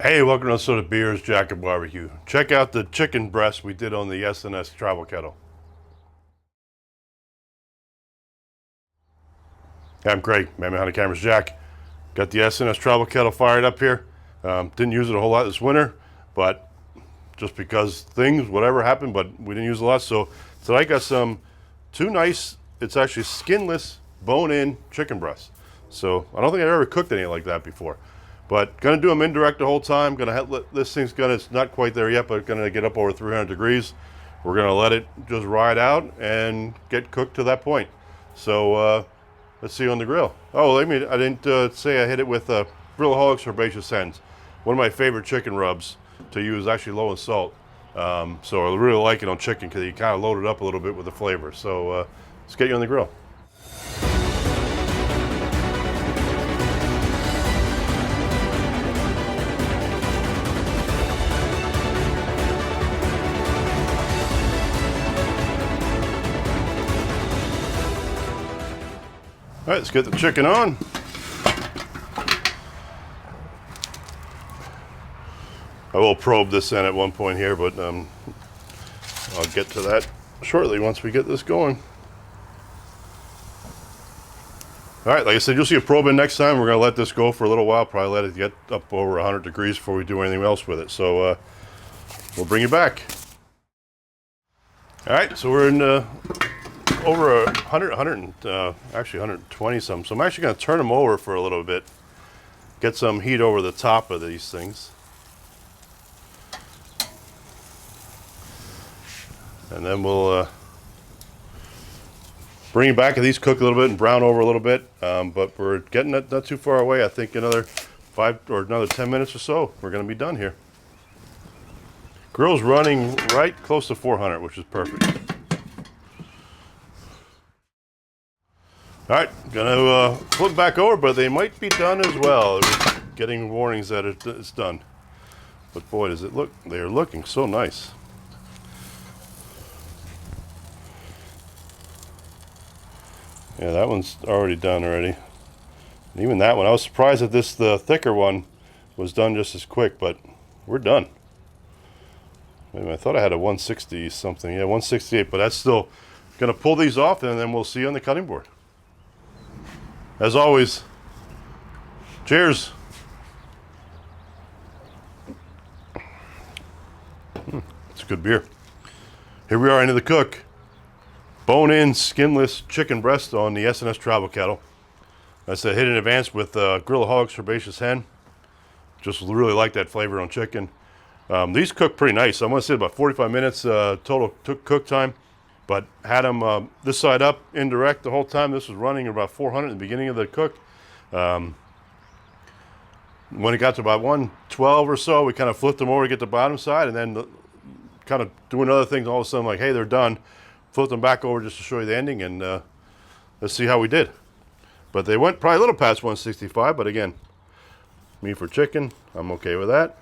Hey, welcome to the Beers Jack of Barbecue. Check out the chicken breast we did on the SNS Travel Kettle. Yeah, I'm Craig, Man Behind the Camera's Jack. Got the SNS Travel Kettle fired up here. Didn't use it a whole lot this winter, but just because things, whatever happened, but we didn't use a lot. So tonight I got two nice, it's actually skinless, bone-in chicken breasts. So I don't think I've ever cooked anything like that before. But gonna do them indirect the whole time. This thing's it's not quite there yet, but gonna get up over 300 degrees. We're gonna let it just ride out and get cooked to that point. So let's see you on the grill. Oh, I didn't say I hit it with Grillaholics Herbacious Hens. One of my favorite chicken rubs to use, actually low in salt. So I really like it on chicken because you kind of load it up a little bit with the flavor. So let's get you on the grill. All right, let's get the chicken on. I will probe this in at one point here, but I'll get to that shortly once we get this going. All right, like I said, you'll see a probe in next time. We're gonna let this go for a little while, probably let it get up over 100 degrees before we do anything else with it. So we'll bring you back. All right, so we're in over 100, actually 120 some. So I'm actually going to turn them over for a little bit, get some heat over the top of these things. And then we'll bring it back and these cook a little bit and brown over a little bit. But we're getting not too far away. I think another 10 minutes or so, we're going to be done here. Grill's running right close to 400, which is perfect. All right, gonna flip back over, but they might be done as well. We're getting warnings that it's done. But boy, does it look, they're looking so nice. Yeah, that one's already done already. And even that one, I was surprised that the thicker one was done just as quick, but we're done. I thought I had a 160 something, yeah, 168, but that's still gonna pull these off and then we'll see you on the cutting board. As always, cheers. It's a good beer. Here we are into the cook. Bone-in, skinless chicken breast on the SNS Travel Kettle. That's a hit in advance with Grillaholics Herbacious Hen. Just really like that flavor on chicken. These cook pretty nice. I want to say about 45 minutes total cook time. But had them this side up, indirect the whole time. This was running about 400 in the beginning of the cook. When it got to about 112 or so, we kind of flipped them over to get the bottom side, and then kind of doing other things. All of a sudden, like, hey, they're done. Flipped them back over just to show you the ending, and let's see how we did. But they went probably a little past 165, but again, me for chicken, I'm okay with that.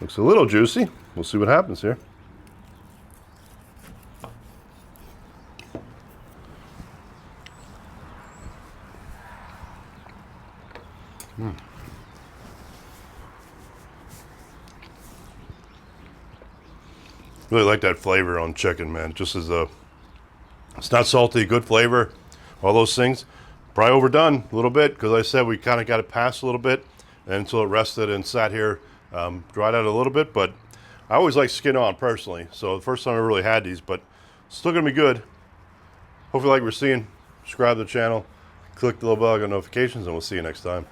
Looks a little juicy. We'll see what happens here. Really like that flavor on chicken, man. Just as it's not salty, good flavor, all those things. Probably overdone a little bit because I said we kind of got it past a little bit and until it rested and sat here. Dried out a little bit, but I always like skin on personally. So the first time I really had these, but still gonna be good. Hopefully like we're seeing, subscribe to the channel, click the little bell on notifications, and we'll see you next time.